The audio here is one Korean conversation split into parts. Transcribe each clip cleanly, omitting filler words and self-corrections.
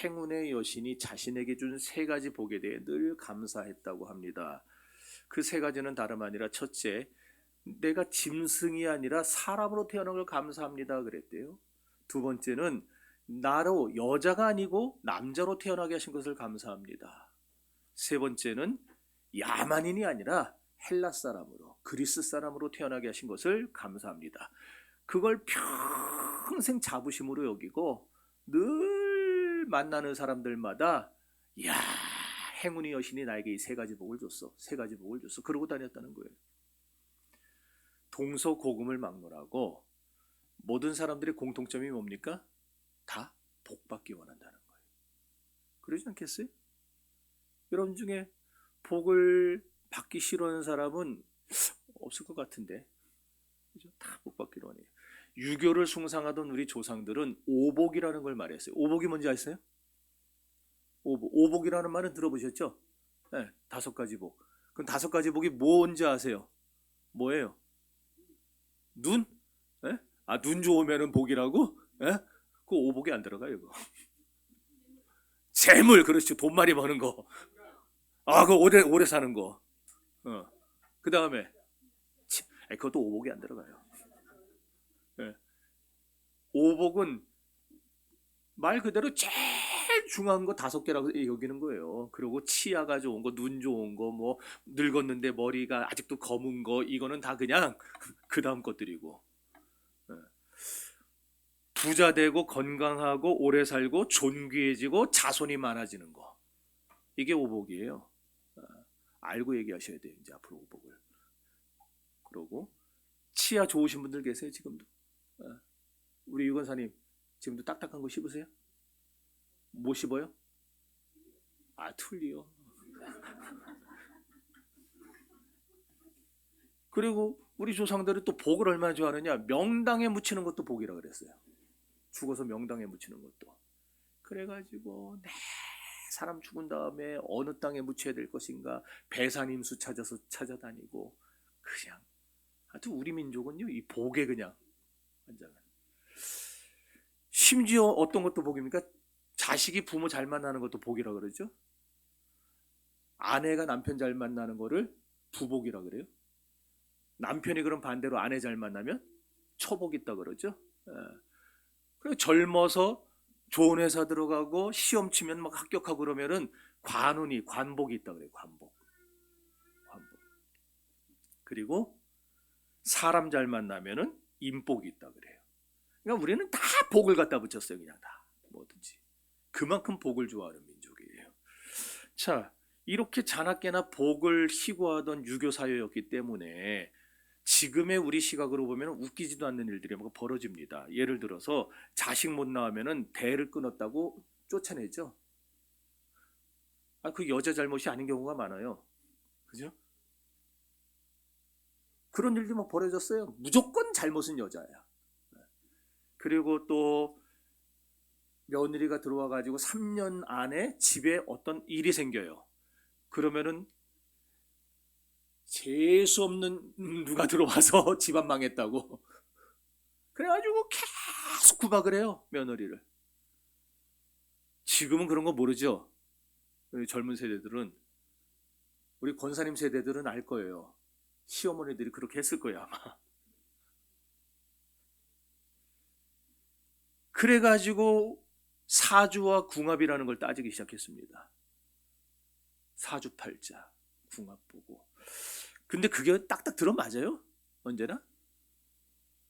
행운의 여신이 자신에게 준 세 가지 복에 대해 늘 감사했다고 합니다. 그 세 가지는 다름 아니라 첫째, 내가 짐승이 아니라 사람으로 태어난 걸 감사합니다 그랬대요. 두 번째는 나로 여자가 아니고 남자로 태어나게 하신 것을 감사합니다. 세 번째는 야만인이 아니라 헬라 사람으로, 그리스 사람으로 태어나게 하신 것을 감사합니다. 그걸 평생 자부심으로 여기고 늘 만나는 사람들마다 야, 행운의 여신이 나에게 이 세 가지 복을 줬어, 세 가지 복을 줬어, 그러고 다녔다는 거예요. 동서고금을 막론하고 모든 사람들의 공통점이 뭡니까? 다 복받기 원한다는 거예요. 그러지 않겠어요? 여러분 중에 복을 받기 싫어하는 사람은 없을 것 같은데, 그죠? 다 복받기로 원해요. 유교를 숭상하던 우리 조상들은 오복이라는 걸 말했어요. 오복이 뭔지 아세요? 오복이라는 말은 들어보셨죠? 네, 5가지 복. 그럼 5가지 복이 뭔지 아세요? 뭐예요? 눈? 네? 아, 눈 좋으면 복이라고? 네? 그 오복이 안 들어가요. 그거. 재물, 그렇죠. 돈 많이 버는 거. 아, 그 오래 사는 거. 그 다음에 그것도 오복이 안 들어가요. 네. 오복은 말 그대로 제일 중요한 거 5개라고 여기는 거예요. 그리고 치아가 좋은 거, 눈 좋은 거, 뭐 늙었는데 머리가 아직도 검은 거, 이거는 다 그냥 그 다음 것들이고. 부자 되고 건강하고 오래 살고 존귀해지고 자손이 많아지는 거, 이게 오복이에요. 알고 얘기하셔야 돼요, 이제 앞으로 오복을. 그러고 치아 좋으신 분들 계세요 지금도? 우리 유건사님 지금도 딱딱한 거 씹으세요? 뭐 씹어요? 아, 틀리요. 그리고 우리 조상들이 또 복을 얼마나 좋아하느냐, 명당에 묻히는 것도 복이라 그랬어요. 죽어서 명당에 묻히는 것도. 그래가지고 사람 죽은 다음에 어느 땅에 묻혀야 될 것인가 배산임수 찾아서 찾아다니고, 그냥 하여튼 우리 민족은요 이 복에 그냥 완전. 심지어 어떤 것도 복입니까? 자식이 부모 잘 만나는 것도 복이라 그러죠. 아내가 남편 잘 만나는 거를 부복이라 그래요. 남편이 그럼 반대로 아내 잘 만나면 초복 있다 그러죠. 그리고 젊어서 좋은 회사 들어가고 시험 치면 막 합격하고 그러면은 관복이 있다 그래요. 관복. 그리고 사람 잘 만나면은 인복이 있다 그래요. 그러니까 우리는 다 복을 갖다 붙였어요. 그냥 다 뭐든지. 그만큼 복을 좋아하는 민족이에요. 자, 이렇게 자나깨나 복을 희구하던 유교 사회였기 때문에 지금의 우리 시각으로 보면 웃기지도 않는 일들이 막 벌어집니다. 예를 들어서 자식 못 낳으면 대를 끊었다고 쫓아내죠. 그 여자 잘못이 아닌 경우가 많아요. 그죠? 그런 일들이 막 벌어졌어요. 무조건 잘못은 여자야. 그리고 또 며느리가 들어와 가지고 3년 안에 집에 어떤 일이 생겨요. 그러면은 재수 없는 누가 들어와서 집안 망했다고. 그래가지고 계속 구박을 해요, 며느리를. 지금은 그런 거 모르죠. 우리 젊은 세대들은, 우리 권사님 세대들은 알 거예요. 시어머니들이 그렇게 했을 거예요 아마. 그래가지고 사주와 궁합이라는 걸 따지기 시작했습니다. 사주팔자, 궁합 보고. 근데 그게 딱딱 들어맞아요? 언제나?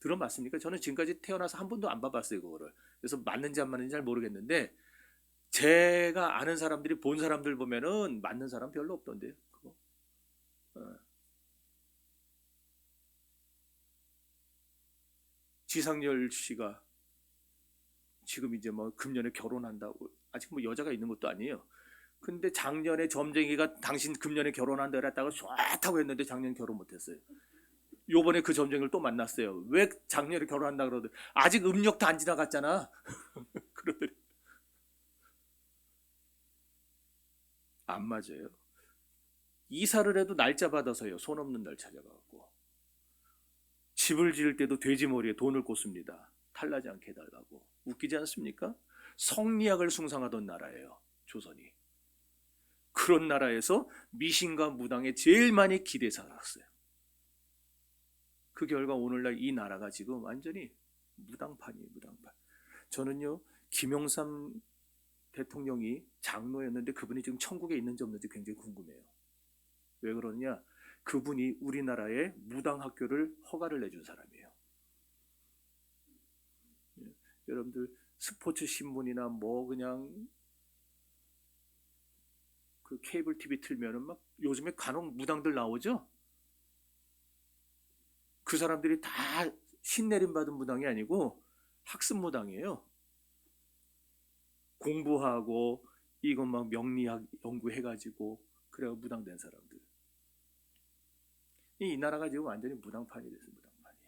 들어맞습니까? 저는 지금까지 태어나서 한 번도 안 봐봤어요 그거를. 그래서 맞는지 안 맞는지 잘 모르겠는데, 제가 아는 사람들이 본 사람들 보면은 맞는 사람 별로 없던데요 그거. 지상렬 씨가 지금 이제 뭐 금년에 결혼한다고, 아직 뭐 여자가 있는 것도 아니에요. 근데 작년에 점쟁이가 당신 금년에 결혼한다 그랬다고 좋다고 했는데 작년 결혼 못했어요. 요번에 그 점쟁이를 또 만났어요. 왜 작년에 결혼한다 그러더니 아직 음력도 안 지나갔잖아. 그러더니 안 맞아요. 이사를 해도 날짜 받아서요. 손 없는 날 찾아가고. 집을 지을 때도 돼지 머리에 돈을 꽂습니다. 탈나지 않게 해달라고. 웃기지 않습니까? 성리학을 숭상하던 나라예요, 조선이. 그런 나라에서 미신과 무당에 제일 많이 기대 살았어요. 그 결과 오늘날 이 나라가 지금 완전히 무당판이에요, 무당판. 저는요, 김영삼 대통령이 장로였는데 그분이 지금 천국에 있는지 없는지 굉장히 궁금해요. 왜 그러느냐? 그분이 우리나라에 무당학교를 허가를 내준 사람이에요. 여러분들 스포츠 신문이나 뭐 그냥 그 케이블 TV 틀면은 막 요즘에 간혹 무당들 나오죠? 그 사람들이 다 신내림 받은 무당이 아니고 학습 무당이에요. 공부하고 이거 막 명리학 연구해가지고 그래 무당된 사람들. 이 나라가 지금 완전히 무당판이 됐어요. 무당판이.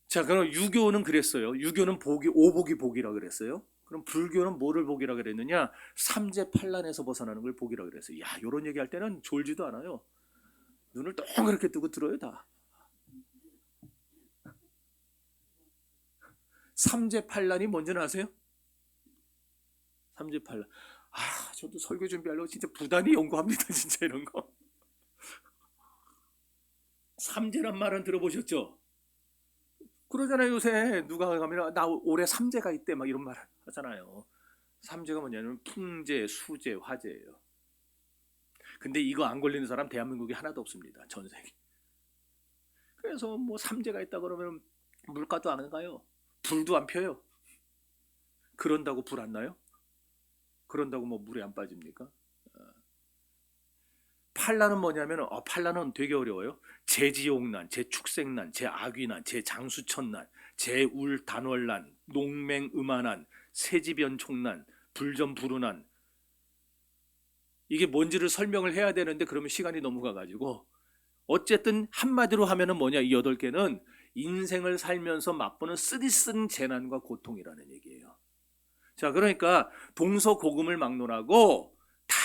자, 그럼 유교는 그랬어요. 유교는 복이 오복이 복이라 그랬어요. 그럼 불교는 뭐를 복이라 그랬느냐? 삼재팔란에서 벗어나는 걸 복이라 그랬어요. 야, 이런 얘기할 때는 졸지도 않아요. 눈을 동그랗게 뜨고 들어요 다. 삼재팔란이 뭔지는 아세요? 삼재팔란. 아, 저도 설교 준비하려고 진짜 부단히 연구합니다. 진짜 이런 거. 삼재란 말은 들어보셨죠? 그러잖아요. 요새 누가 가면 나 올해 삼재가 있대 막 이런 말 하잖아요. 삼재가 뭐냐면 풍재, 수재, 화재예요. 근데 이거 안 걸리는 사람 대한민국에 하나도 없습니다. 전 세계. 그래서 뭐 삼재가 있다 그러면 물가도 안 가요. 불도 안 펴요. 그런다고 불 안 나요? 그런다고 뭐 물에 안 빠집니까? 팔란은 뭐냐면 팔란은 되게 어려워요. 제지옥난, 제축생난, 제악위난, 제장수천난, 제울단월난, 농맹음한난, 세지변총난, 불전불운난. 이게 뭔지를 설명을 해야 되는데 그러면 시간이 너무 가가지고 어쨌든 한마디로 하면은 뭐냐, 이 8개는 인생을 살면서 맛보는 쓰디쓴 재난과 고통이라는 얘기예요. 자, 그러니까 동서고금을 막론하고 다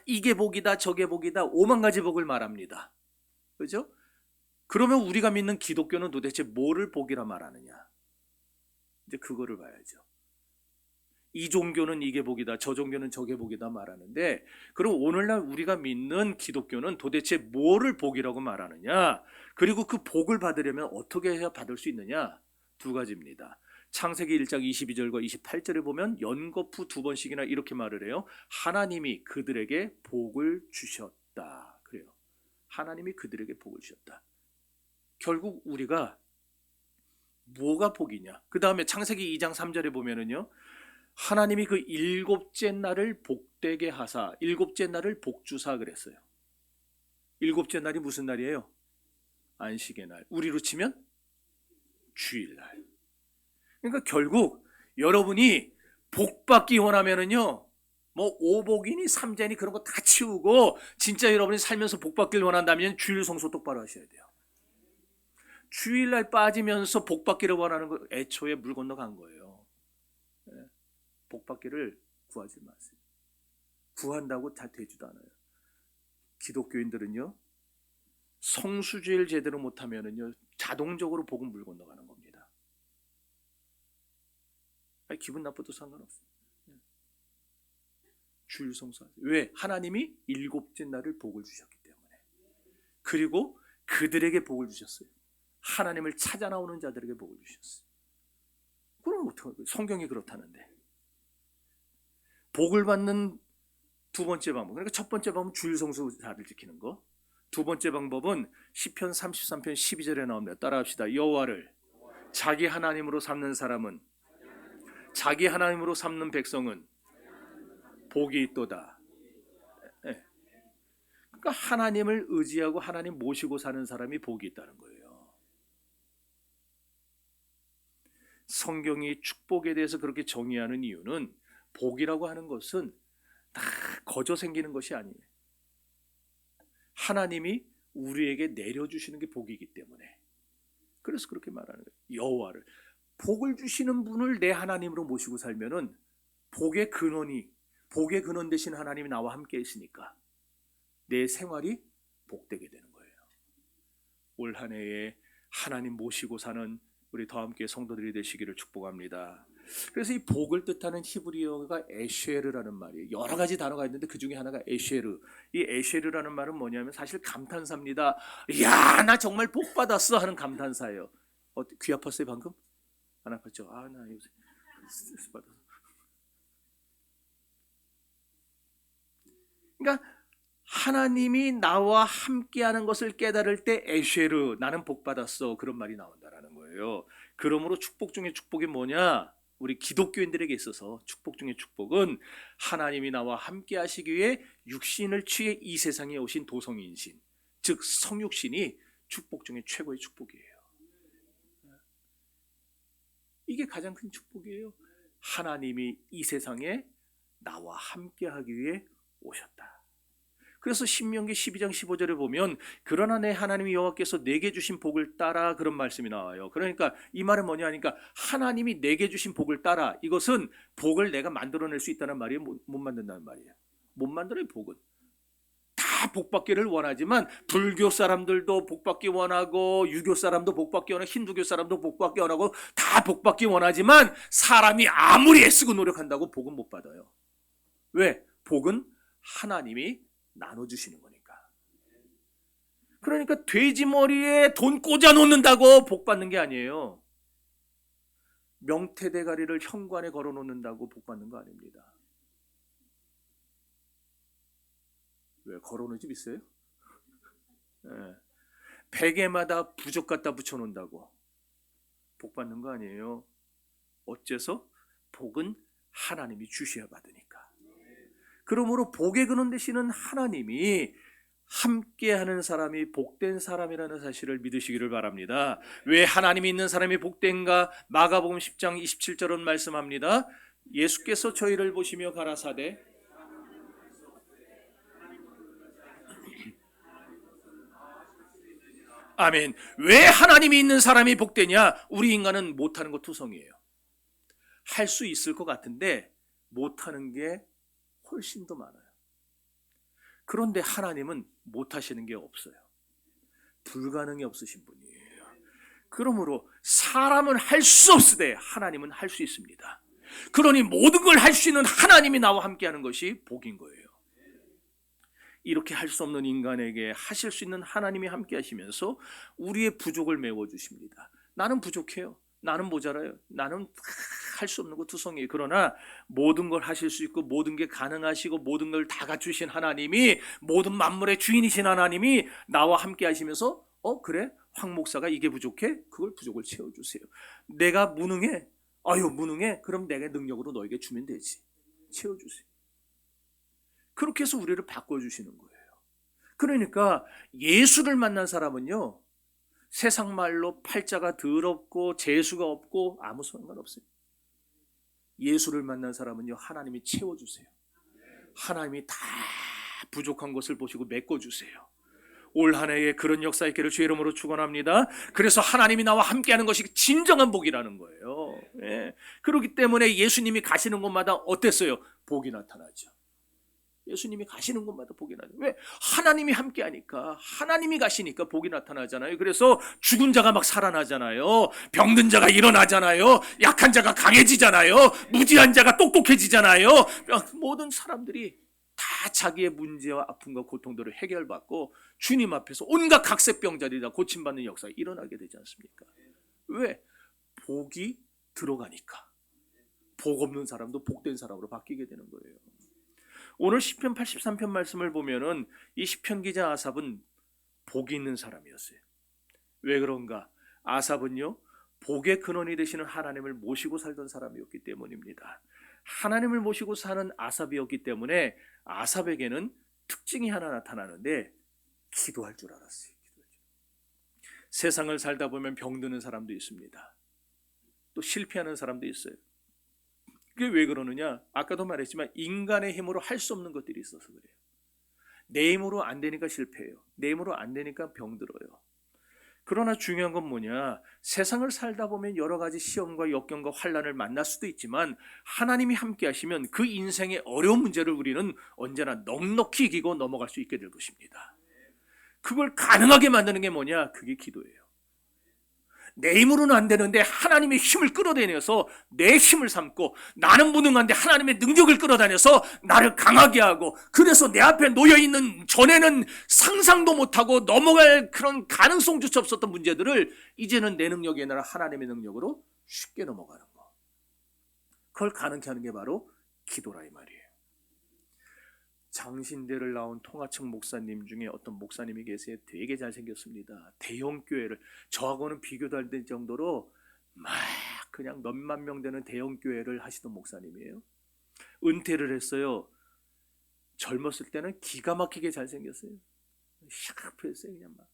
이게 복이다 저게 복이다 5만 가지 복을 말합니다. 그죠? 그러면 우리가 믿는 기독교는 도대체 뭐를 복이라 말하느냐? 이제 그거를 봐야죠. 이 종교는 이게 복이다 저 종교는 저게 복이다 말하는데, 그럼 오늘날 우리가 믿는 기독교는 도대체 뭐를 복이라고 말하느냐, 그리고 그 복을 받으려면 어떻게 해야 받을 수 있느냐? 두 가지입니다. 창세기 1장 22절과 28절에 보면 연거푸 2번씩이나 이렇게 말을 해요. 하나님이 그들에게 복을 주셨다. 그래요. 하나님이 그들에게 복을 주셨다. 결국 우리가 뭐가 복이냐? 그 다음에 창세기 2장 3절에 보면은요, 하나님이 그 7째 날을 복되게 하사 7째 날을 복주사 그랬어요. 7째 날이 무슨 날이에요? 안식의 날. 우리로 치면 주일날. 그러니까 결국 여러분이 복받기 원하면은요, 뭐 오복이니 삼재니 그런 거 다 치우고 진짜 여러분이 살면서 복받기를 원한다면 주일 성수 똑바로 하셔야 돼요. 주일날 빠지면서 복받기를 원하는 거 애초에 물 건너간 거예요. 복받기를 구하지 마세요. 구한다고 다 되지도 않아요. 기독교인들은요, 성수주일 제대로 못하면은요 자동적으로 복은 물 건너가는 겁니다. 아니, 기분 나빠도 상관없어요. 주일 성수하세요. 왜? 하나님이 7째 날을 복을 주셨기 때문에. 그리고 그들에게 복을 주셨어요. 하나님을 찾아 나오는 자들에게 복을 주셨어요. 그럼 어떻게, 성경이 그렇다는데. 복을 받는 두 번째 방법, 그러니까 첫 번째 방법은 주일 성수자를 지키는 거. 두 번째 방법은 시편 33편 12절에 나옵니다. 따라합시다. 여호와를 자기 하나님으로 삼는 사람은, 자기 하나님으로 삼는 백성은 복이 있도다. 네. 그러니까 하나님을 의지하고 하나님 모시고 사는 사람이 복이 있다는 거예요. 성경이 축복에 대해서 그렇게 정의하는 이유는 복이라고 하는 것은 다 거저 생기는 것이 아니에요. 하나님이 우리에게 내려주시는 게 복이기 때문에. 그래서 그렇게 말하는 거예요. 여호와를, 복을 주시는 분을 내 하나님으로 모시고 살면은 복의 근원 되신 하나님이 나와 함께 있으니까 내 생활이 복되게 되는 거예요. 올 한 해에 하나님 모시고 사는 우리 더 함께 성도들이 되시기를 축복합니다. 그래서 이 복을 뜻하는 히브리어가 에쉐르라는 말이에요. 여러 가지 단어가 있는데 그 중에 하나가 에쉐르. 이 에쉐르라는 말은 뭐냐면 사실 감탄사입니다. 야, 나 정말 복 받았어 하는 감탄사예요. 귀 아팠어요 방금? 안 아팠죠? 아, 나 요새 스트레스 받아서. 그러니까 하나님이 나와 함께하는 것을 깨달을 때 에쉐르, 나는 복 받았어, 그런 말이 나온다라는 거예요. 그러므로 축복 중에 축복이 뭐냐? 우리 기독교인들에게 있어서 축복 중에 축복은 하나님이 나와 함께 하시기 위해 육신을 취해 이 세상에 오신 도성인신, 즉 성육신이 축복 중에 최고의 축복이에요. 이게 가장 큰 축복이에요. 하나님이 이 세상에 나와 함께 하기 위해 오셨다. 그래서 신명기 12장 15절에 보면 그러나 내 하나님이 여호와께서 내게 주신 복을 따라, 그런 말씀이 나와요. 그러니까 이 말은 뭐냐 하니까 하나님이 내게 주신 복을 따라, 이것은 복을 내가 만들어낼 수 있다는 말이에요? 못 만든다는 말이에요? 못 만들어요. 복은 다 복받기를 원하지만 불교 사람들도 복받기 원하고 유교 사람도 복받기 원하고 힌두교 사람도 복받기 원하고 다 복받기 원하지만 사람이 아무리 애쓰고 노력한다고 복은 못 받아요. 왜? 복은 하나님이 나눠주시는 거니까. 그러니까 돼지 머리에 돈 꽂아 놓는다고 복 받는 게 아니에요. 명태대가리를 현관에 걸어 놓는다고 복 받는 거 아닙니다. 왜? 걸어 놓은 집 있어요? 네. 베개마다 부적 갖다 붙여 놓는다고 복 받는 거 아니에요. 어째서? 복은 하나님이 주셔야 받으니까. 그러므로 복의 근원 되시는 하나님이 함께하는 사람이 복된 사람이라는 사실을 믿으시기를 바랍니다. 왜 하나님이 있는 사람이 복된가? 마가복음 10장 27절은 말씀합니다. 예수께서 저희를 보시며 가라사대 아멘. 왜 하나님이 있는 사람이 복되냐? 우리 인간은 못하는 거 투성이에요. 할 수 있을 것 같은데 못하는 게 훨씬 더 많아요. 그런데 하나님은 못하시는 게 없어요. 불가능이 없으신 분이에요. 그러므로 사람은 할 수 없으되 하나님은 할 수 있습니다. 그러니 모든 걸 할 수 있는 하나님이 나와 함께하는 것이 복인 거예요. 이렇게 할 수 없는 인간에게 하실 수 있는 하나님이 함께 하시면서 우리의 부족을 메워주십니다. 나는 부족해요. 나는 모자라요. 나는 할 수 없는 거 투성이에요. 그러나 모든 걸 하실 수 있고 모든 게 가능하시고 모든 걸 다 갖추신 하나님이, 모든 만물의 주인이신 하나님이 나와 함께 하시면서 그래? 황 목사가 이게 부족해? 그걸 부족을 채워주세요. 내가 무능해? 무능해? 그럼 내가 능력으로 너에게 주면 되지. 채워주세요. 그렇게 해서 우리를 바꿔주시는 거예요. 그러니까 예수를 만난 사람은요, 세상 말로 팔자가 더럽고 재수가 없고 아무 상관없어요. 예수를 만난 사람은요, 하나님이 채워주세요. 하나님이 다 부족한 것을 보시고 메꿔주세요. 올 한 해에 그런 역사 있기를 주의 이름으로 축원합니다. 그래서 하나님이 나와 함께하는 것이 진정한 복이라는 거예요. 예. 그렇기 때문에 예수님이 가시는 곳마다 어땠어요? 복이 나타나죠. 예수님이 가시는 곳마다 복이 나죠. 왜? 하나님이 함께하니까, 하나님이 가시니까 복이 나타나잖아요. 그래서 죽은 자가 막 살아나잖아요. 병든 자가 일어나잖아요. 약한 자가 강해지잖아요. 무지한 자가 똑똑해지잖아요. 모든 사람들이 다 자기의 문제와 아픔과 고통들을 해결받고 주님 앞에서 온갖 각색병자들이 다 고침받는 역사가 일어나게 되지 않습니까? 왜? 복이 들어가니까. 복 없는 사람도 복된 사람으로 바뀌게 되는 거예요. 오늘 시편 83편 말씀을 보면은 이 시편 기자 아삽은 복이 있는 사람이었어요. 왜 그런가? 아삽은요, 복의 근원이 되시는 하나님을 모시고 살던 사람이었기 때문입니다. 하나님을 모시고 사는 아삽이었기 때문에 아삽에게는 특징이 하나 나타나는데, 기도할 줄 알았어요. 세상을 살다 보면 병드는 사람도 있습니다. 또 실패하는 사람도 있어요. 그게 왜 그러느냐? 아까도 말했지만 인간의 힘으로 할 수 없는 것들이 있어서 그래요. 내 힘으로 안 되니까 실패해요. 내 힘으로 안 되니까 병들어요. 그러나 중요한 건 뭐냐? 세상을 살다 보면 여러 가지 시험과 역경과 환난을 만날 수도 있지만 하나님이 함께 하시면 그 인생의 어려운 문제를 우리는 언제나 넉넉히 이기고 넘어갈 수 있게 될 것입니다. 그걸 가능하게 만드는 게 뭐냐? 그게 기도예요. 내 힘으로는 안 되는데 하나님의 힘을 끌어다녀서 내 힘을 삼고, 나는 무능한데 하나님의 능력을 끌어다녀서 나를 강하게 하고, 그래서 내 앞에 놓여있는 전에는 상상도 못하고 넘어갈 그런 가능성조차 없었던 문제들을 이제는 내 능력이 아니라 하나님의 능력으로 쉽게 넘어가는 거. 그걸 가능케 하는 게 바로 기도라 이 말이에요. 장신대를 나온 통화청 목사님 중에 어떤 목사님이 계세요. 되게 잘생겼습니다. 대형 교회를, 저하고는 비교도 안 될 정도로 막 그냥 몇만 명 되는 대형 교회를 하시던 목사님이에요. 은퇴를 했어요. 젊었을 때는 기가 막히게 잘생겼어요. 샤프했어요 그냥 막.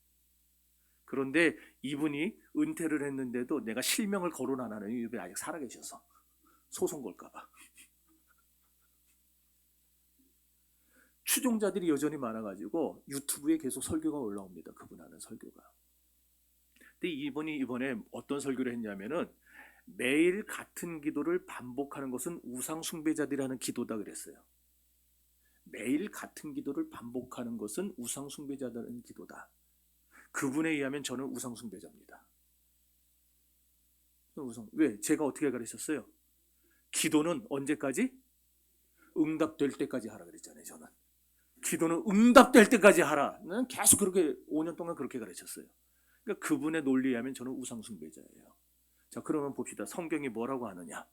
그런데 이분이 은퇴를 했는데도 내가 실명을 거론 안 하는 이분이 아직 살아계셔서 소송 걸까봐. 추종자들이 여전히 많아가지고 유튜브에 계속 설교가 올라옵니다. 그분 하는 설교가. 근데 이분이 이번에 어떤 설교를 했냐면은, 매일 같은 기도를 반복하는 것은 우상 숭배자들이 하는 기도다 그랬어요. 매일 같은 기도를 반복하는 것은 우상 숭배자들이 하는 기도다. 그분에 의하면 저는 우상 숭배자입니다. 왜? 제가 어떻게 가르쳤어요? 기도는 언제까지? 응답될 때까지 하라 그랬잖아요. 저는 기도는 응답될 때까지 하라. 나는 계속 그렇게 5년 동안 그렇게 가르쳤어요. 그러니까 그분의 논리에 하면 저는 우상 숭배자예요. 자, 그러면 봅시다. 성경이 뭐라고 하느냐?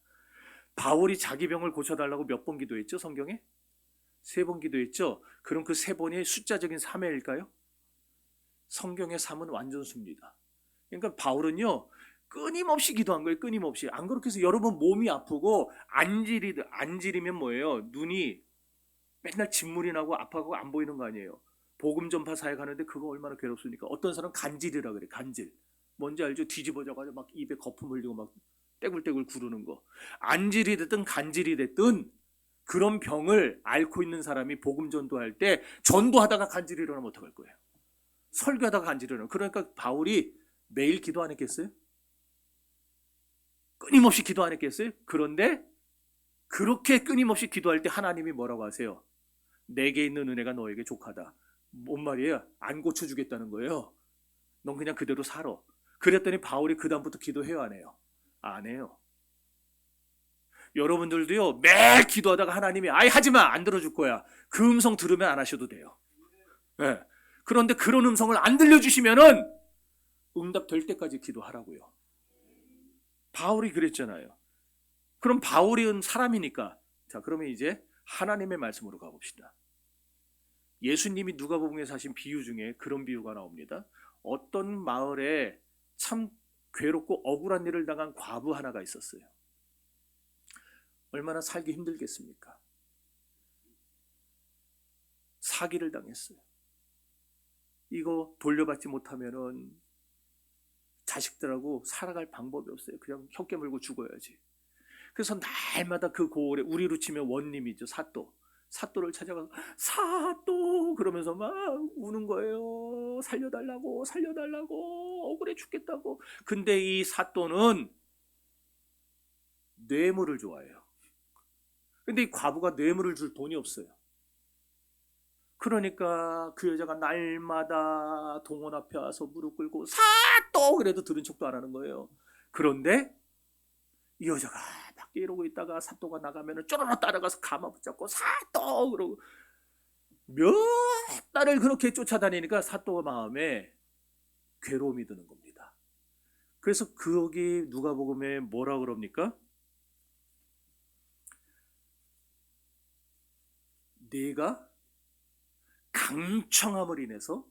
바울이 자기 병을 고쳐달라고 몇 번 기도했죠? 성경에? 3번 기도했죠? 그럼 그 3번이 숫자적인 3회일까요? 성경의 3은 완전 수입니다. 그러니까 바울은요, 끊임없이 기도한 거예요. 끊임없이. 안 그렇게 해서 여러분 몸이 아프고 안지리면 뭐예요? 눈이 맨날 진물이 나고 아파하고 안 보이는 거 아니에요. 복음 전파 사회 가는데 그거 얼마나 괴롭습니까? 어떤 사람은 간질이라 그래. 간질. 뭔지 알죠? 뒤집어져가지고 막 입에 거품 흘리고 막 떼굴떼굴 구르는 거. 안질이 됐든 간질이 됐든 그런 병을 앓고 있는 사람이 복음 전도할 때, 전도하다가 간질이 일어나면 어떡할 거예요? 설교하다가 간질이 일어나면. 그러니까 바울이 매일 기도 안 했겠어요? 끊임없이 기도 안 했겠어요? 그런데 그렇게 끊임없이 기도할 때 하나님이 뭐라고 하세요? 내게 있는 은혜가 너에게 족하다. 뭔 말이에요? 안 고쳐주겠다는 거예요. 넌 그냥 그대로 살아. 그랬더니 바울이 그 다음부터 기도해요, 안 해요? 안 해요. 여러분들도요, 매일 기도하다가 하나님이 아이 하지마, 안 들어줄 거야. 그 음성 들으면 안 하셔도 돼요. 네. 그런데 그런 음성을 안 들려주시면은 응답될 때까지 기도하라고요. 바울이 그랬잖아요. 그럼 바울은 사람이니까, 자, 그러면 이제 하나님의 말씀으로 가봅시다. 예수님이 누가복음에 사신 비유 중에 그런 비유가 나옵니다. 어떤 마을에 참 괴롭고 억울한 일을 당한 과부 하나가 있었어요. 얼마나 살기 힘들겠습니까? 사기를 당했어요. 이거 돌려받지 못하면은 자식들하고 살아갈 방법이 없어요. 그냥 혀 깨물고 죽어야지. 그래서 날마다 그 고을에, 우리로 치면 원님이죠. 사또를 찾아가서 사또 그러면서 막 우는 거예요. 살려달라고 억울해 죽겠다고. 근데 이 사또는 뇌물을 좋아해요. 근데 이 과부가 뇌물을 줄 돈이 없어요. 그러니까 그 여자가 날마다 동원 앞에 와서 무릎 꿇고 사또 그래도 들은 척도 안 하는 거예요. 그런데 이 여자가 밖에 이러고 있다가 사또가 나가면 쪼르르 따라가서 가마 붙잡고 사또 그러고 몇 달을 그렇게 쫓아다니니까 사또 마음에 괴로움이 드는 겁니다. 그래서 거기 누가복음에 뭐라 그럽니까? 네가 강청함을 인해서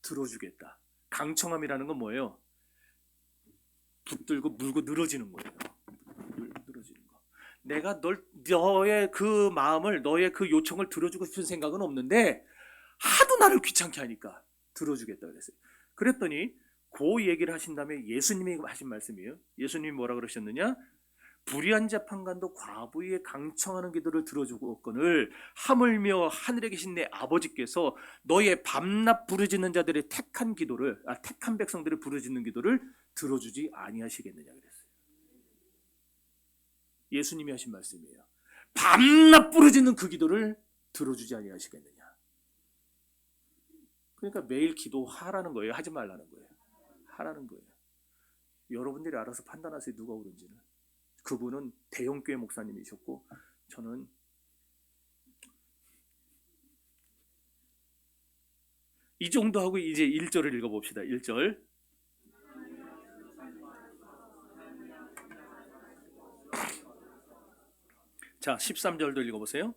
들어주겠다. 강청함이라는 건 뭐예요? 붙들고 물고 늘어지는 거예요. 늘어지는 거. 내가 너의 그 마음을, 너의 그 요청을 들어주고 싶은 생각은 없는데 하도 나를 귀찮게 하니까 들어주겠다 그랬어요. 그랬더니 그 얘기를 하신 다음에 예수님이 하신 말씀이에요. 예수님이 뭐라 그러셨느냐? 불의한 재판관도 과부의 강청하는 기도를 들어주었거늘 하물며 하늘에 계신 내 아버지께서 너의 밤낮 부르짖는 자들의 택한 백성들을 부르짖는 기도를 들어주지 아니하시겠느냐 그랬어요. 예수님이 하신 말씀이에요. 밤낮 부르짖는 그 기도를 들어주지 아니하시겠느냐. 그러니까 매일 기도하라는 거예요. 하지 말라는 거예요. 하라는 거예요. 여러분들이 알아서 판단하세요. 누가 옳은지는. 그분은 대형교회 목사님이셨고 저는 이 정도 하고 이제 1절을 읽어봅시다. 1절. 자, 13절도 읽어보세요.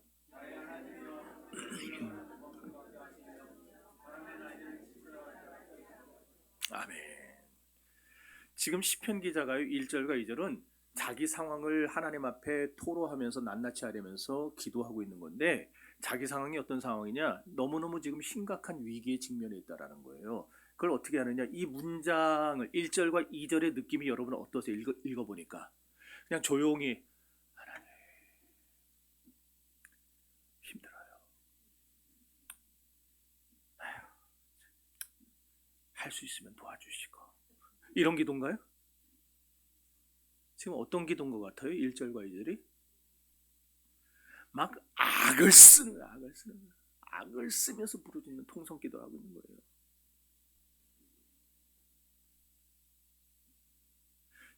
아멘. 지금 시편 기자가요 1절과 2절은 자기 상황을 하나님 앞에 토로하면서 낱낱이 하려면서 기도하고 있는 건데, 자기 상황이 어떤 상황이냐, 너무너무 지금 심각한 위기에 직면해 있다라는 거예요. 그걸 어떻게 하느냐, 이 문장을 1절과 2절의 느낌이 여러분 어떠세요? 읽어보니까 그냥 조용히 하나님 힘들어요, 할 수 있으면 도와주시고, 이런 기도인가요? 지금 어떤 기도인 것 같아요? 1절과 2절이 막 악을 쓰면서 부르짖는 통성기도를 하고 있는 거예요.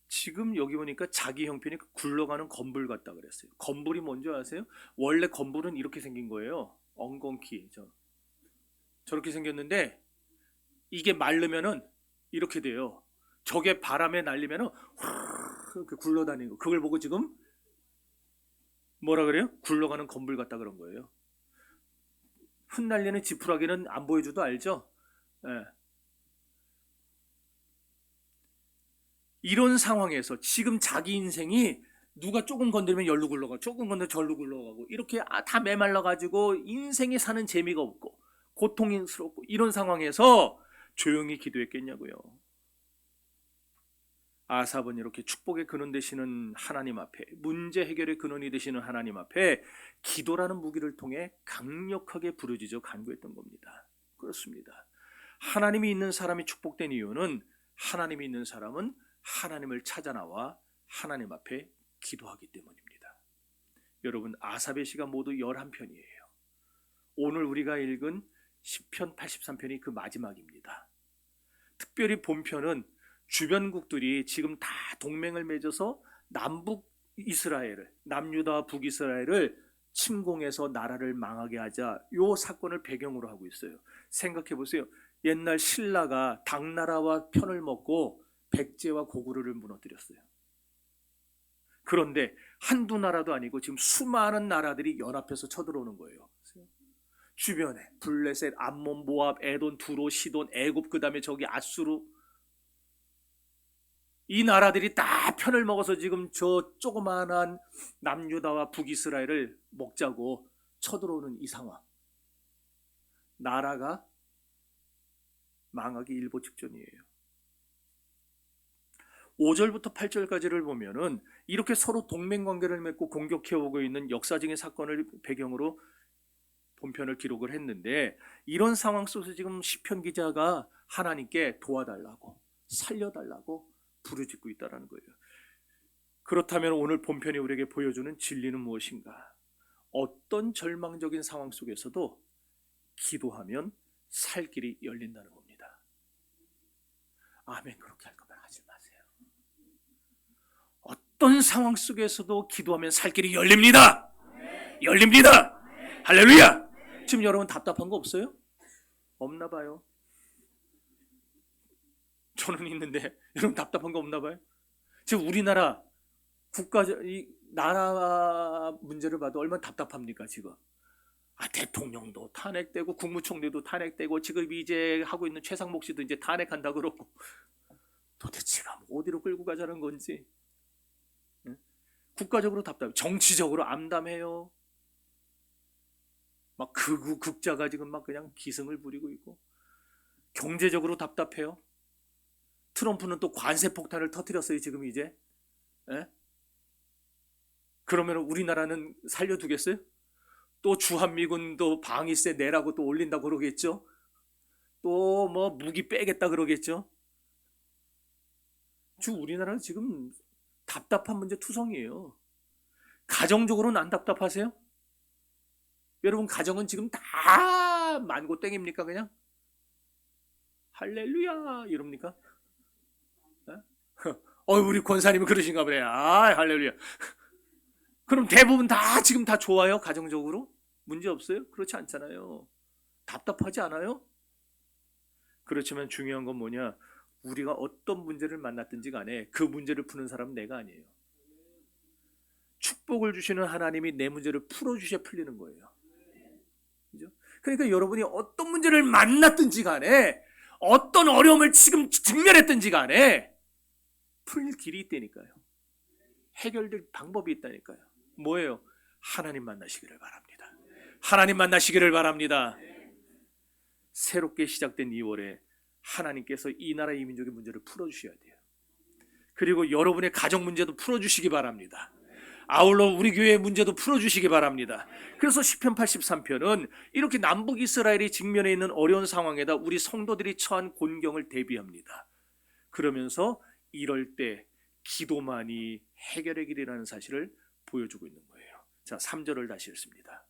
지금 여기 보니까 자기 형편이 굴러가는 건불 같다 그랬어요. 건불이 뭔지 아세요? 원래 건불은 이렇게 생긴 거예요. 엉겅퀴 저렇게 생겼는데 이게 마르면은 이렇게 돼요. 저게 바람에 날리면은 이렇게 굴러다니고, 그걸 보고 지금 뭐라 그래요? 굴러가는 건불 같다 그런 거예요. 흩날리는 지푸라기는 안 보여줘도 알죠? 예. 이런 상황에서 지금 자기 인생이 누가 조금 건드리면 열로 굴러가고 조금 건드리면 절로 굴러가고, 이렇게 다 메말라가지고 인생에 사는 재미가 없고 고통스럽고, 이런 상황에서 조용히 기도했겠냐고요. 아삽은 이렇게 축복의 근원 되시는 하나님 앞에, 문제 해결의 근원이 되시는 하나님 앞에 기도라는 무기를 통해 강력하게 부르짖어 간구했던 겁니다. 그렇습니다. 하나님이 있는 사람이 축복된 이유는 하나님이 있는 사람은 하나님을 찾아 나와 하나님 앞에 기도하기 때문입니다. 여러분, 아삽의 시가 모두 11편이에요. 오늘 우리가 읽은 시편 83편이 그 마지막입니다. 특별히 본편은 주변국들이 지금 다 동맹을 맺어서 남북 이스라엘을, 남유다와 북이스라엘을 침공해서 나라를 망하게 하자, 요 사건을 배경으로 하고 있어요. 생각해 보세요. 옛날 신라가 당나라와 편을 먹고 백제와 고구려를 무너뜨렸어요. 그런데 한두 나라도 아니고 지금 수많은 나라들이 연합해서 쳐들어오는 거예요. 주변에 블레셋, 암몬, 모압, 에돈, 두로, 시돈, 애굽, 그 다음에 저기 아수르, 이 나라들이 다 편을 먹어서 지금 저 조그마한 남유다와 북이스라엘을 먹자고 쳐들어오는 이 상황. 나라가 망하기 일보 직전이에요. 5절부터 8절까지를 보면은 이렇게 서로 동맹관계를 맺고 공격해오고 있는 역사적인 사건을 배경으로 본편을 기록을 했는데, 이런 상황 속에서 지금 시편 기자가 하나님께 도와달라고, 살려달라고 부르짖고 있다는 거예요. 그렇다면 오늘 본편이 우리에게 보여주는 진리는 무엇인가? 어떤 절망적인 상황 속에서도 기도하면 살 길이 열린다는 겁니다. 아멘. 그렇게 할 거면 하지 마세요. 어떤 상황 속에서도 기도하면 살 길이 열립니다. 열립니다. 할렐루야. 지금 여러분 답답한 거 없어요? 없나 봐요. 저는 있는데 여러분 답답한 거 없나 봐요. 지금 우리나라 이 나라 문제를 봐도 얼마나 답답합니까 지금. 대통령도 탄핵되고 국무총리도 탄핵되고 지금 이제 하고 있는 최상목 씨도 이제 탄핵한다 그러고, 도대체가 어디로 끌고 가자는 건지. 국가적으로 답답해요. 정치적으로 암담해요. 막 극우 극자가 지금 막 그냥 기승을 부리고 있고, 경제적으로 답답해요. 트럼프는 또 관세 폭탄을 터뜨렸어요 지금 이제. 그러면 우리나라는 살려두겠어요? 또 주한미군도 방위세 내라고 또 올린다고 그러겠죠? 또 뭐 무기 빼겠다 그러겠죠? 우리나라는 지금 답답한 문제 투성이에요. 가정적으로는 안 답답하세요? 여러분 가정은 지금 다 만고 땡입니까 그냥? 할렐루야 이럽니까? 우리 권사님은 그러신가 보네. 할렐루야. 그럼 대부분 다 지금 다 좋아요? 가정적으로? 문제 없어요? 그렇지 않잖아요. 답답하지 않아요? 그렇지만 중요한 건 뭐냐? 우리가 어떤 문제를 만났든지 간에 그 문제를 푸는 사람은 내가 아니에요. 축복을 주시는 하나님이 내 문제를 풀어주셔야 풀리는 거예요. 그죠? 그러니까 여러분이 어떤 문제를 만났든지 간에 어떤 어려움을 지금 직면했든지 간에 풀릴 길이 있다니까요. 해결될 방법이 있다니까요. 뭐예요? 하나님 만나시기를 바랍니다. 하나님 만나시기를 바랍니다. 새롭게 시작된 2월에 하나님께서 이 나라 이 민족의 문제를 풀어주셔야 돼요. 그리고 여러분의 가정 문제도 풀어주시기 바랍니다. 아울러 우리 교회의 문제도 풀어주시기 바랍니다. 그래서 시편 83편은 이렇게 남북 이스라엘이 직면해 있는 어려운 상황에다 우리 성도들이 처한 곤경을 대비합니다. 그러면서 이럴 때 기도만이 해결의 길이라는 사실을 보여주고 있는 거예요. 자, 3절을 다시 읽습니다.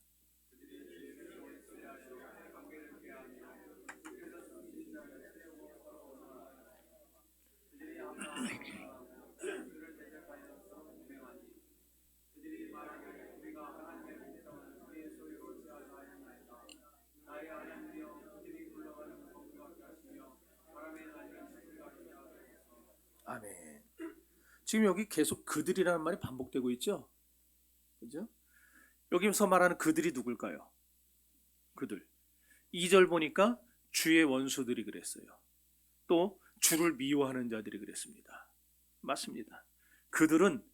아멘. 지금 여기 계속 그들이라는 말이 반복되고 있죠? 그죠? 여기서 말하는 그들이 누굴까요? 그들. 2절 보니까 주의 원수들이 그랬어요. 또 주를 미워하는 자들이 그랬습니다. 맞습니다. 그들은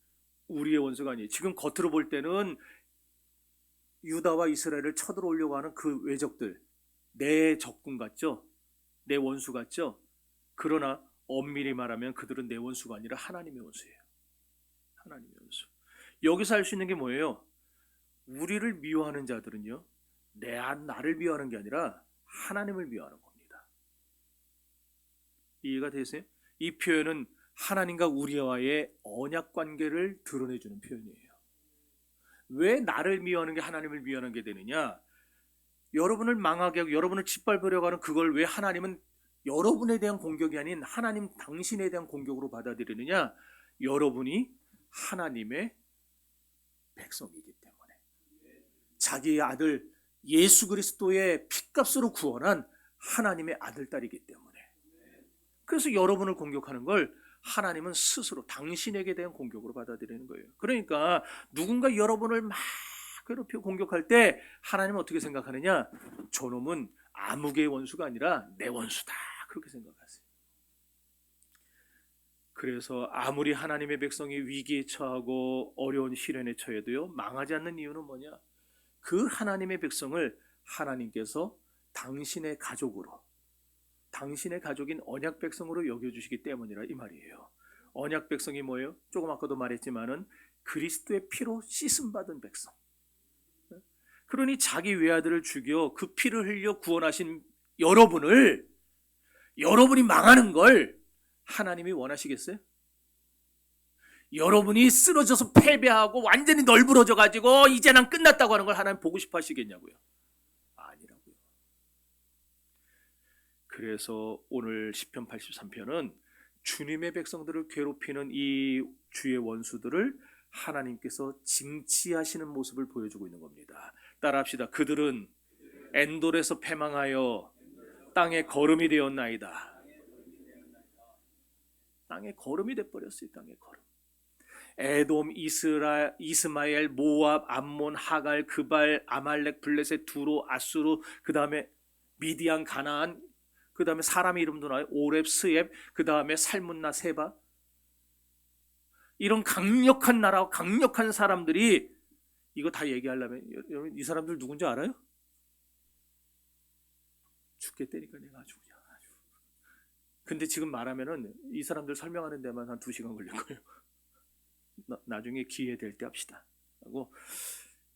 우리의 원수가 아니에요. 지금 겉으로 볼 때는 유다와 이스라엘을 쳐들어오려고 하는 그 외적들, 내 적군 같죠? 내 원수 같죠? 그러나 엄밀히 말하면 그들은 내 원수가 아니라 하나님의 원수예요. 하나님의 원수. 여기서 알 수 있는 게 뭐예요? 우리를 미워하는 자들은요, 나를 미워하는 게 아니라 하나님을 미워하는 겁니다. 이해가 되세요? 이 표현은 하나님과 우리와의 언약 관계를 드러내주는 표현이에요. 왜 나를 미워하는 게 하나님을 미워하는 게 되느냐? 여러분을 망하게 하고 여러분을 짓밟으려고 하는 그걸 왜 하나님은 여러분에 대한 공격이 아닌 하나님 당신에 대한 공격으로 받아들이느냐? 여러분이 하나님의 백성이기 때문에, 자기의 아들 예수 그리스도의 핏값으로 구원한 하나님의 아들 딸이기 때문에. 그래서 여러분을 공격하는 걸 하나님은 스스로 당신에게 대한 공격으로 받아들이는 거예요. 그러니까 누군가 여러분을 막 괴롭히고 공격할 때 하나님은 어떻게 생각하느냐? 저놈은 아무개의 원수가 아니라 내 원수다, 그렇게 생각하세요. 그래서 아무리 하나님의 백성이 위기에 처하고 어려운 시련에 처해도요, 망하지 않는 이유는 뭐냐? 그 하나님의 백성을 하나님께서 당신의 가족으로, 당신의 가족인 언약 백성으로 여겨주시기 때문이라 이 말이에요. 언약 백성이 뭐예요? 조금 아까도 말했지만은 그리스도의 피로 씻음받은 백성. 그러니 자기 외아들을 죽여 그 피를 흘려 구원하신 여러분이 망하는 걸 하나님이 원하시겠어요? 여러분이 쓰러져서 패배하고 완전히 널브러져 가지고 이제 난 끝났다고 하는 걸 하나님 보고 싶어 하시겠냐고요? 아니라고요. 그래서 오늘 시편 83편은 주님의 백성들을 괴롭히는 이 주의 원수들을 하나님께서 징치하시는 모습을 보여주고 있는 겁니다. 따라합시다. 그들은 엔돌에서 패망하여 땅의 거름이 되었나이다. 땅의 거름이 돼버렸어요. 땅의 거름. 에돔, 이스마엘, 모압, 암몬, 하갈, 그발, 아말렉, 블레셋, 두로, 아수르, 그 다음에 미디안, 가나안, 그 다음에 사람 이름도 나와요. 오렙, 스엡, 그 다음에 살문나, 세바. 이런 강력한 나라와 강력한 사람들이, 이거 다 얘기하려면 여러분 이 사람들 누군지 알아요? 죽겠다니까 내가 아주 그냥 아주. 근데 지금 말하면은 이 사람들 설명하는 데만 한 2시간 걸릴 거예요. 나중에 기회 될 때 합시다 하고.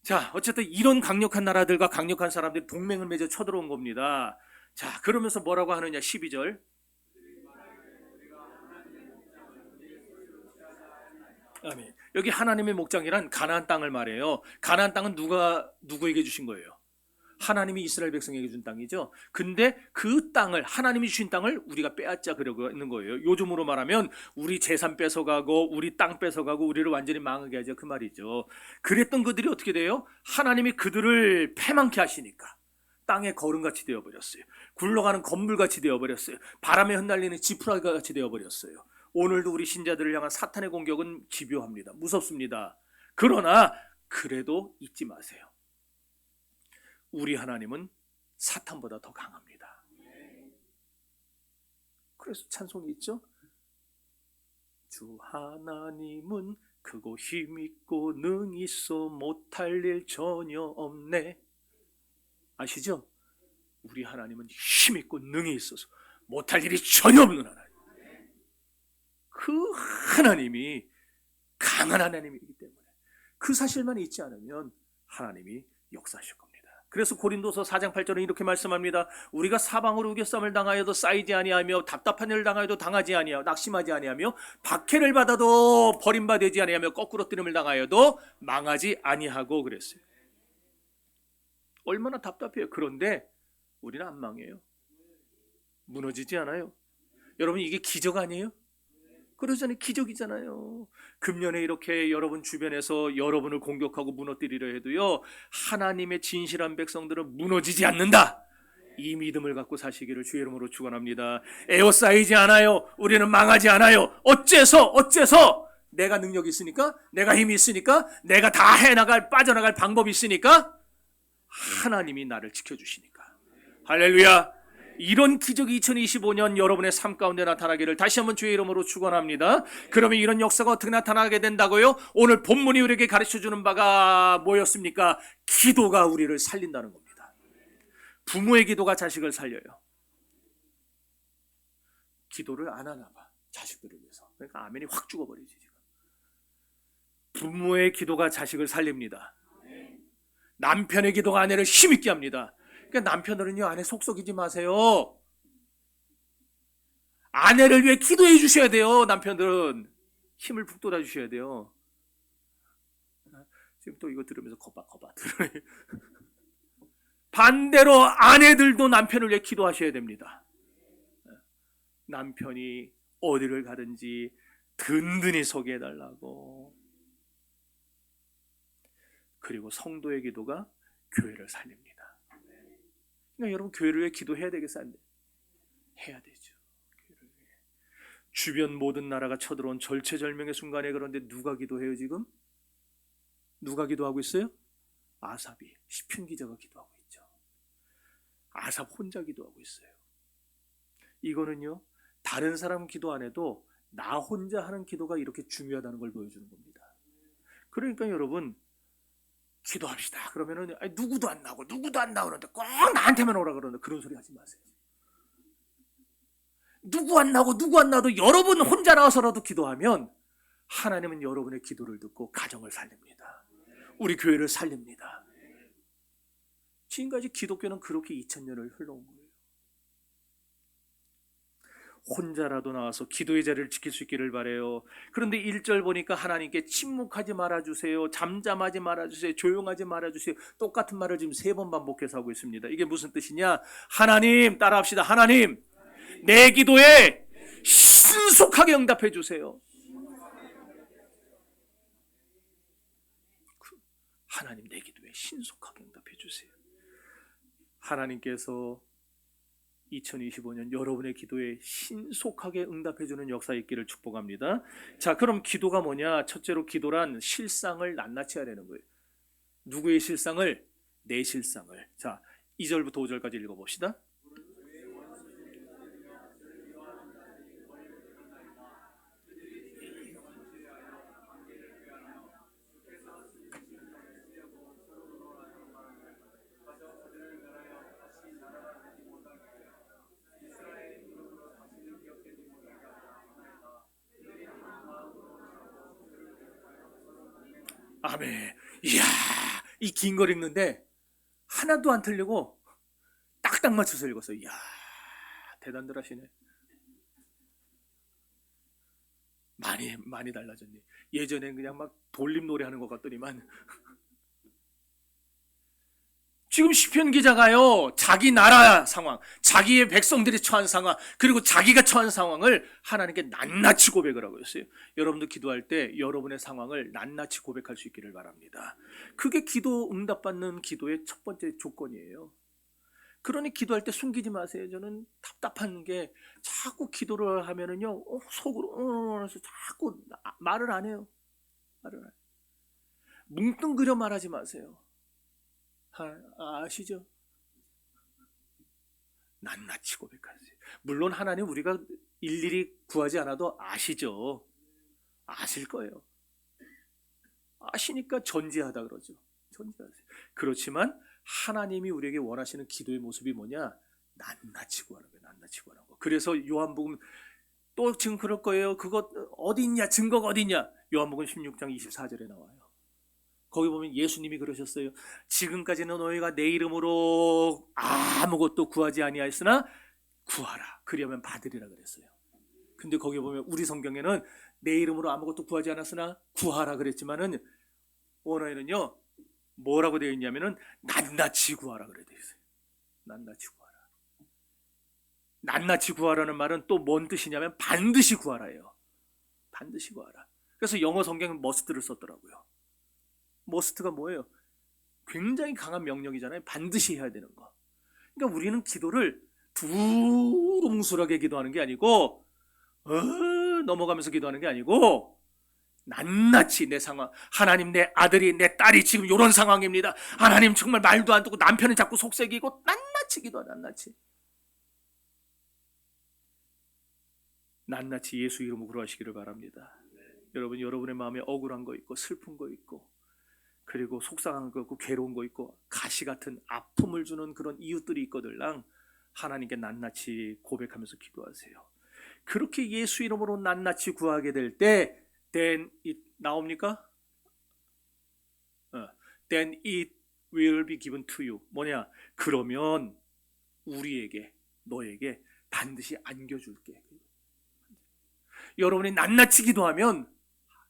자, 어쨌든 이런 강력한 나라들과 강력한 사람들이 동맹을 맺어 쳐들어온 겁니다. 자, 그러면서 뭐라고 하느냐? 12절. 아멘. 여기 하나님의 목장이란 가나안 땅을 말해요. 가나안 땅은 누구에게 주신 거예요? 하나님이 이스라엘 백성에게 준 땅이죠. 근데 그 땅을, 하나님이 주신 땅을 우리가 빼앗자 그러고 있는 거예요. 요즘으로 말하면 우리 재산 뺏어가고 우리 땅 뺏어가고 우리를 완전히 망하게 하자 그 말이죠. 그랬던 그들이 어떻게 돼요? 하나님이 그들을 패망케 하시니까 땅의 거름같이 되어버렸어요. 굴러가는 건물같이 되어버렸어요. 바람에 흩날리는 지푸라기같이 되어버렸어요. 오늘도 우리 신자들을 향한 사탄의 공격은 집요합니다. 무섭습니다. 그러나 그래도 잊지 마세요. 우리 하나님은 사탄보다 더 강합니다. 그래서 찬송이 있죠. 주 하나님은 크고 힘있고 능히 있어 못할 일 전혀 없네. 아시죠? 우리 하나님은 힘있고 능히 있어서 못할 일이 전혀 없는 하나님. 그 하나님이 강한 하나님이기 때문에 그 사실만 잊지 않으면 하나님이 역사하실 겁니다. 그래서 고린도서 4장 8절은 이렇게 말씀합니다. 우리가 사방으로 우겨쌈을 당하여도 쌓이지 아니하며 답답한 일을 당하여도 당하지 아니하며 낙심하지 아니하며 박해를 받아도 버림받지 아니하며 거꾸로 뜨림을 당하여도 망하지 아니하고 그랬어요. 얼마나 답답해요. 그런데 우리는 안 망해요. 무너지지 않아요. 여러분 이게 기적 아니에요? 그러잖아요. 기적이잖아요. 금년에 이렇게 여러분 주변에서 여러분을 공격하고 무너뜨리려 해도요, 하나님의 진실한 백성들은 무너지지 않는다. 이 믿음을 갖고 사시기를 주의 이름으로 축원합니다. 에워싸이지 않아요. 우리는 망하지 않아요. 어째서 내가 능력이 있으니까, 내가 힘이 있으니까, 내가 다 해나갈 빠져나갈 방법이 있으니까 하나님이 나를 지켜주시니까. 할렐루야. 이런 기적이 2025년 여러분의 삶 가운데 나타나기를 다시 한번 주의 이름으로 축원합니다. 그러면 이런 역사가 어떻게 나타나게 된다고요? 오늘 본문이 우리에게 가르쳐주는 바가 뭐였습니까? 기도가 우리를 살린다는 겁니다. 부모의 기도가 자식을 살려요. 기도를 안 하나 봐, 자식들을 위해서. 그러니까 아멘이 확 죽어버리지 지금. 부모의 기도가 자식을 살립니다. 남편의 기도가 아내를 힘있게 합니다. 그러니까 남편들은요, 아내 속썩이지 마세요. 아내를 위해 기도해 주셔야 돼요. 남편들은 힘을 북돋아 주셔야 돼요. 지금 또 이거 들으면서 거봐 들어요. 반대로 아내들도 남편을 위해 기도하셔야 됩니다. 남편이 어디를 가든지 든든히 서게 해달라고. 그리고 성도의 기도가 교회를 살립니다. 그러니까 여러분 교회를 위해 기도해야 되겠어요? 안 돼? 해야 되죠. 교회를 위해. 주변 모든 나라가 쳐들어온 절체절명의 순간에 그런데 누가 기도해요 지금? 누가 기도하고 있어요? 아삽이, 시편 기자가 기도하고 있죠. 아삽 혼자 기도하고 있어요. 이거는요, 다른 사람 기도 안 해도 나 혼자 하는 기도가 이렇게 중요하다는 걸 보여주는 겁니다. 그러니까 여러분 기도합시다. 그러면은 누구도 안 나오는데 꼭 나한테만 오라 그러는데 그런 소리 하지 마세요. 누구 안 나도 여러분 혼자 나와서라도 기도하면 하나님은 여러분의 기도를 듣고 가정을 살립니다. 우리 교회를 살립니다. 지금까지 기독교는 그렇게 2000년을 흘러온 거예요. 혼자라도 나와서 기도의 자리를 지킬 수 있기를 바래요. 그런데 1절 보니까 하나님께 침묵하지 말아주세요, 잠잠하지 말아주세요, 조용하지 말아주세요, 똑같은 말을 지금 3번 반복해서 하고 있습니다. 이게 무슨 뜻이냐? 하나님, 따라합시다. 하나님, 내 기도에 신속하게 응답해 주세요. 하나님, 내 기도에 신속하게 응답해 주세요. 하나님께서 2025년 여러분의 기도에 신속하게 응답해주는 역사 있기를 축복합니다. 자, 그럼 기도가 뭐냐? 첫째로 기도란 실상을 낱낱이 해야 되는 거예요. 누구의 실상을? 내 실상을. 자, 2절부터 5절까지 읽어봅시다. 아멘. 이야, 이 긴 걸 읽는데 하나도 안 틀리고 딱딱 맞춰서 읽었어요. 이야, 대단들 하시네. 많이 달라졌네. 예전엔 그냥 막 돌림 노래 하는 것 같더니만 지금 시편 기자가요, 자기 나라 상황, 자기의 백성들이 처한 상황, 그리고 자기가 처한 상황을 하나님께 낱낱이 고백을 하고 있어요. 여러분도 기도할 때 여러분의 상황을 낱낱이 고백할 수 있기를 바랍니다. 그게 기도 응답받는 기도의 첫 번째 조건이에요. 그러니 기도할 때 숨기지 마세요. 저는 답답한 게 자꾸 기도를 하면은요, 속으로 해서 자꾸 말을 안 해요. 말을 안 해요. 뭉뚱그려 말하지 마세요. 아시죠? 낱낱이 고백하세요. 물론 하나님 우리가 일일이 구하지 않아도 아시죠. 아실 거예요. 아시니까 전지하다 그러죠. 전지하세요. 그렇지만 하나님이 우리에게 원하시는 기도의 모습이 뭐냐? 낱낱이 구하는 거예요. 낱낱이 구하는 거. 그래서 요한복음 또 지금 그럴 거예요. 그것 어디 있냐? 증거가 어디 있냐? 요한복음 16장 24절에 나와요. 거기 보면 예수님이 그러셨어요. 지금까지는 너희가 내 이름으로 아무것도 구하지 아니하였으나 구하라. 그리하면 받으리라 그랬어요. 근데 거기 보면 우리 성경에는 내 이름으로 아무것도 구하지 않았으나 구하라 그랬지만은 원어에는요, 뭐라고 되어 있냐면은 낱낱이 구하라 그래 되어 있어요. 낱낱이 구하라. 낱낱이 구하라는 말은 또 뭔 뜻이냐면 반드시 구하라예요. 반드시 구하라. 그래서 영어 성경은 must를 썼더라고요. must가 뭐예요? 굉장히 강한 명령이잖아요. 반드시 해야 되는 거. 그러니까 우리는 기도를 두루뭉술하게 기도하는 게 아니고 넘어가면서 기도하는 게 아니고 낱낱이 내 상황, 하나님 내 아들이 내 딸이 지금 이런 상황입니다. 하나님 정말 말도 안 듣고 남편은 자꾸 속색이고 낱낱이 기도하. 낱낱이 예수 이름으로 구하시기를 바랍니다. 여러분, 여러분의 마음에 억울한 거 있고 슬픈 거 있고 그리고 속상한 거 있고 괴로운 거 있고 가시 같은 아픔을 주는 그런 이웃들이 있거들랑 하나님께 낱낱이 고백하면서 기도하세요. 그렇게 예수 이름으로 낱낱이 구하게 될 때 then it 나옵니까? Then it will be given to you. 뭐냐? 그러면 우리에게 너에게 반드시 안겨줄게. 여러분이 낱낱이 기도하면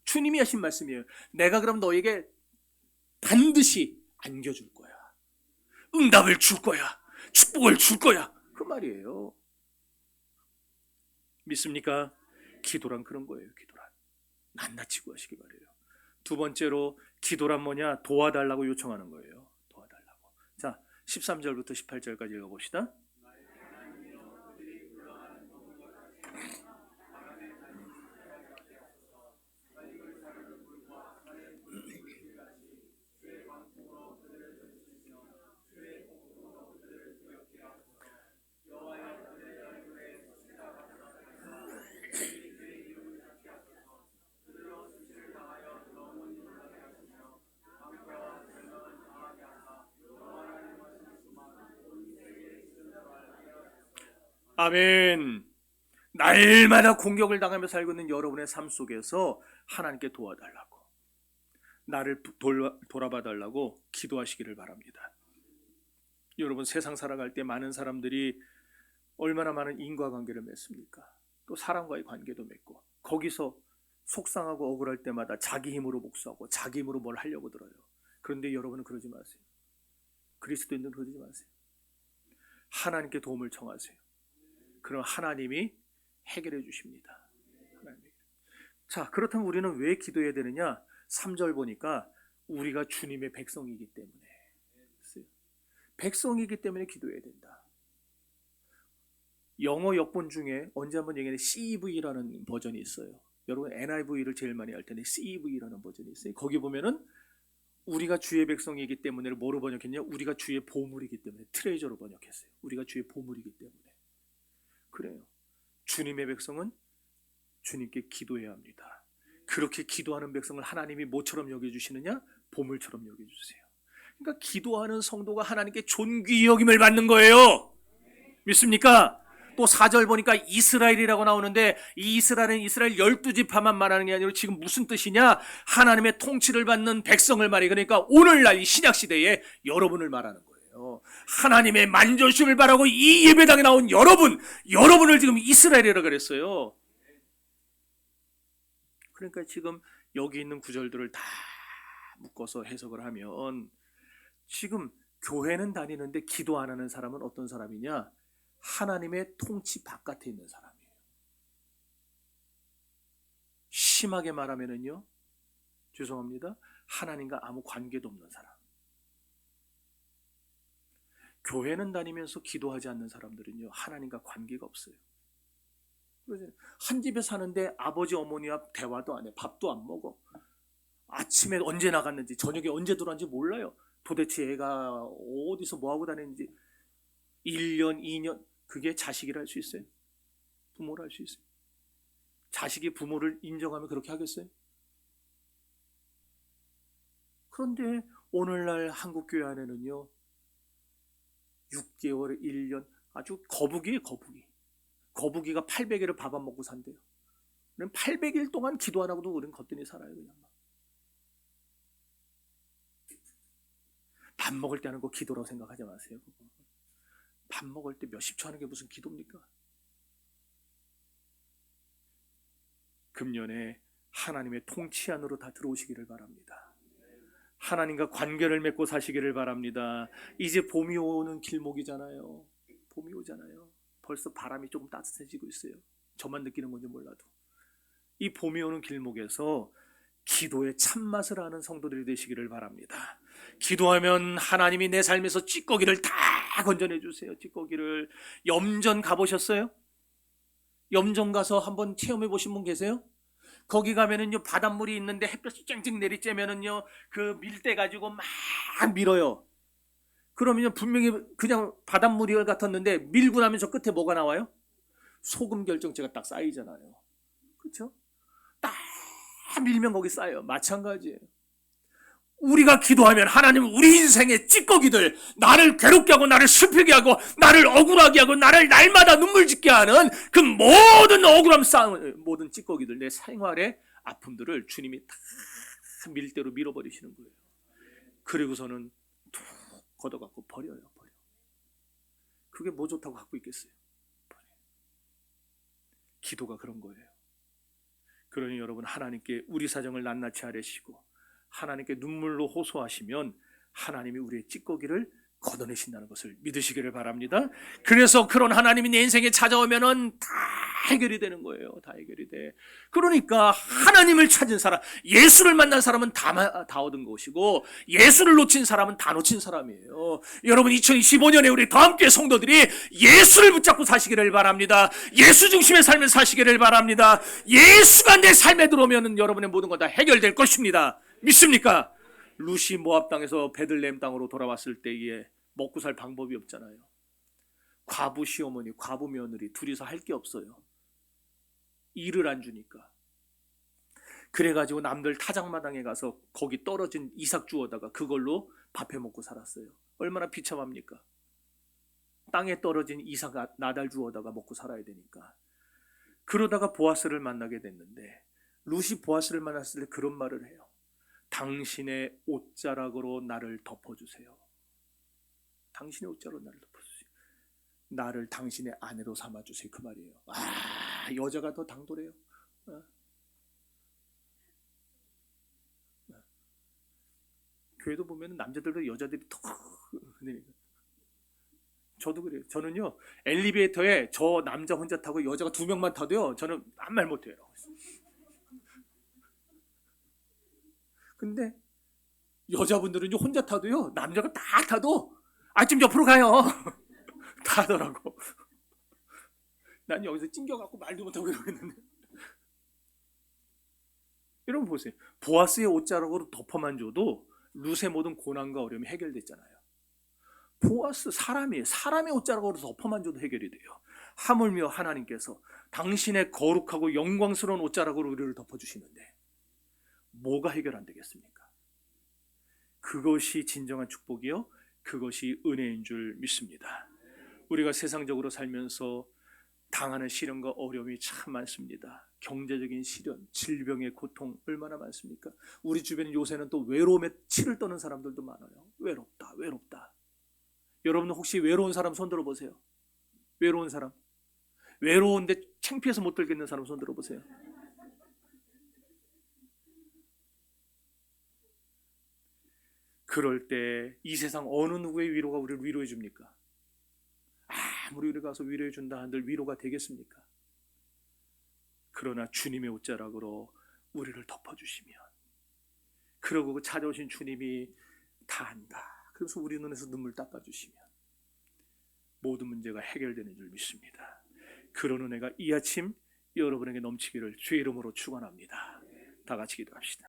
주님이 하신 말씀이에요. 내가 그럼 너에게 반드시 안겨줄 거야. 응답을 줄 거야. 축복을 줄 거야. 그 말이에요. 믿습니까? 기도란 그런 거예요. 기도란 낱낱이 구하시기 바래요. 두 번째로 기도란 뭐냐? 도와달라고 요청하는 거예요. 도와달라고. 자, 13절부터 18절까지 읽어봅시다. 아멘. 날마다 공격을 당하며 살고 있는 여러분의 삶 속에서 하나님께 도와달라고, 나를 돌아봐 달라고 기도하시기를 바랍니다. 여러분, 세상 살아갈 때 많은 사람들이 얼마나 많은 인과관계를 맺습니까? 또 사람과의 관계도 맺고 거기서 속상하고 억울할 때마다 자기 힘으로 복수하고 자기 힘으로 뭘 하려고 들어요. 그런데 여러분은 그러지 마세요. 그리스도인들은 그러지 마세요. 하나님께 도움을 청하세요. 그럼 하나님이 해결해 주십니다. 자, 그렇다면 우리는 왜 기도해야 되느냐? 3절 보니까 우리가 주님의 백성이기 때문에, 백성이기 때문에 기도해야 된다. 영어 역본 중에 언제 한번 얘기했는데 CEV라는 버전이 있어요. 여러분 NIV를 제일 많이 할 텐데 CEV라는 버전이 있어요. 거기 보면은 우리가 주의 백성이기 때문에를 뭐로 번역했냐? 우리가 주의 보물이기 때문에, 트레저로 번역했어요. 우리가 주의 보물이기 때문에. 그래요. 주님의 백성은 주님께 기도해야 합니다. 그렇게 기도하는 백성을 하나님이 뭐처럼 여겨주시느냐? 보물처럼 여겨주세요. 그러니까 기도하는 성도가 하나님께 존귀 여김을 받는 거예요. 믿습니까? 또 4절 보니까 이스라엘이라고 나오는데 이 이스라엘은 이스라엘 12지파만 말하는 게 아니라 지금 무슨 뜻이냐? 하나님의 통치를 받는 백성을 말해. 그러니까 오늘날 이 신약시대에 여러분을 말하는 거예요. 하나님의 만져주심을 바라고 이 예배당에 나온 여러분을 지금 이스라엘이라고 그랬어요. 그러니까 지금 여기 있는 구절들을 다 묶어서 해석을 하면 지금 교회는 다니는데 기도 안 하는 사람은 어떤 사람이냐? 하나님의 통치 바깥에 있는 사람이에요. 심하게 말하면은요, 죄송합니다, 하나님과 아무 관계도 없는 사람. 교회는 다니면서 기도하지 않는 사람들은요, 하나님과 관계가 없어요. 한 집에 사는데 아버지 어머니와 대화도 안 해. 밥도 안 먹어. 아침에 언제 나갔는지 저녁에 언제 들어왔는지 몰라요. 도대체 애가 어디서 뭐하고 다니는지. 1년 2년. 그게 자식이라 할 수 있어요? 부모라 할 수 있어요? 자식이 부모를 인정하면 그렇게 하겠어요? 그런데 오늘날 한국교회 안에는요, 6개월, 1년, 아주 거북이에요, 거북이. 거북이가 800일을 밥 안 먹고 산대요. 800일 동안 기도 안 하고도 우리는 거뜬히 살아요, 그냥. 밥 먹을 때 하는 거 기도라고 생각하지 마세요. 밥 먹을 때 몇십 초 하는 게 무슨 기도입니까? 금년에 하나님의 통치 안으로 다 들어오시기를 바랍니다. 하나님과 관계를 맺고 사시기를 바랍니다. 이제 봄이 오는 길목이잖아요. 봄이 오잖아요. 벌써 바람이 조금 따뜻해지고 있어요. 저만 느끼는 건지 몰라도. 이 봄이 오는 길목에서 기도의 참맛을 아는 성도들이 되시기를 바랍니다. 기도하면 하나님이 내 삶에서 찌꺼기를 다 건져내 주세요. 찌꺼기를. 염전 가보셨어요? 염전 가서 한번 체험해 보신 분 계세요? 거기 가면은요, 바닷물이 있는데 햇볕이 쨍쨍 내리쬐면은요, 그 밀대 가지고 막 밀어요. 그러면요, 분명히 그냥 바닷물이 같았는데 밀고 나면 저 끝에 뭐가 나와요? 소금 결정체가 딱 쌓이잖아요. 그렇죠? 딱 밀면 거기 쌓여요. 마찬가지예요. 우리가 기도하면 하나님은 우리 인생의 찌꺼기들, 나를 괴롭게 하고 나를 슬프게 하고 나를 억울하게 하고 나를 날마다 눈물 짓게 하는 그 모든 억울함 쌓은 모든 찌꺼기들, 내 생활의 아픔들을 주님이 다 밀대로 밀어버리시는 거예요. 그리고서는 툭 걷어갖고 버려요. 그게 뭐 좋다고 갖고 있겠어요? 버려요. 기도가 그런 거예요. 그러니 여러분, 하나님께 우리 사정을 낱낱이 아뢰시고 하나님께 눈물로 호소하시면 하나님이 우리의 찌꺼기를 걷어내신다는 것을 믿으시기를 바랍니다. 그래서 그런 하나님이 내 인생에 찾아오면은 다 해결이 되는 거예요. 다 해결이 돼. 그러니까 하나님을 찾은 사람, 예수를 만난 사람은 다 얻은 것이고 예수를 놓친 사람은 다 놓친 사람이에요. 여러분, 2025년에 우리 다 함께 성도들이 예수를 붙잡고 사시기를 바랍니다. 예수 중심의 삶을 사시기를 바랍니다. 예수가 내 삶에 들어오면 여러분의 모든 것 다 해결될 것입니다. 믿습니까? 루시 모압 땅에서 베들레헴 땅으로 돌아왔을 때에 먹고 살 방법이 없잖아요. 과부 시어머니, 과부 며느리 둘이서 할 게 없어요. 일을 안 주니까. 그래가지고 남들 타작마당에 가서 거기 떨어진 이삭 주워다가 그걸로 밥해 먹고 살았어요. 얼마나 비참합니까? 땅에 떨어진 이삭 나달 주워다가 먹고 살아야 되니까. 그러다가 보아스를 만나게 됐는데, 루시 보아스를 만났을 때 그런 말을 해요. 당신의 옷자락으로 나를 덮어주세요. 당신의 옷자락으로 나를 덮어주세요. 나를 당신의 아내로 삼아주세요. 그 말이에요. 여자가 더 당돌해요. 교회도 보면 남자들도 여자들이 더 저도 그래요. 저는요, 엘리베이터에 저 남자 혼자 타고 여자가 2명만 타도요, 저는 아무 말 못해요. 근데 여자분들은 혼자 타도요, 남자가 다 타도 좀 옆으로 가요. 다 하더라고. 난 여기서 찡겨갖고 말도 못하고 이러겠는데. 여러분 보세요. 보아스의 옷자락으로 덮어만 줘도 룻의 모든 고난과 어려움이 해결됐잖아요. 보아스 사람이에요. 사람의 옷자락으로 덮어만 줘도 해결이 돼요. 하물며 하나님께서 당신의 거룩하고 영광스러운 옷자락으로 우리를 덮어주시는데 뭐가 해결 안 되겠습니까? 그것이 진정한 축복이요, 그것이 은혜인 줄 믿습니다. 우리가 세상적으로 살면서 당하는 시련과 어려움이 참 많습니다. 경제적인 시련, 질병의 고통 얼마나 많습니까? 우리 주변에 요새는 또 외로움에 치를 떠는 사람들도 많아요. 외롭다, 외롭다. 여러분 혹시 외로운 사람 손 들어보세요. 외로운 사람, 외로운데 창피해서 못 들겠는 사람 손 들어보세요. 그럴 때 이 세상 어느 누구의 위로가 우리를 위로해 줍니까? 아무리 우리 가서 위로해 준다 한들 위로가 되겠습니까? 그러나 주님의 옷자락으로 우리를 덮어주시면, 그러고 그 찾아오신 주님이 다 안다, 그래서 우리 눈에서 눈물 닦아주시면 모든 문제가 해결되는 줄 믿습니다. 그런 은혜가 이 아침 여러분에게 넘치기를 주의 이름으로 축원합니다. 다 같이 기도합시다.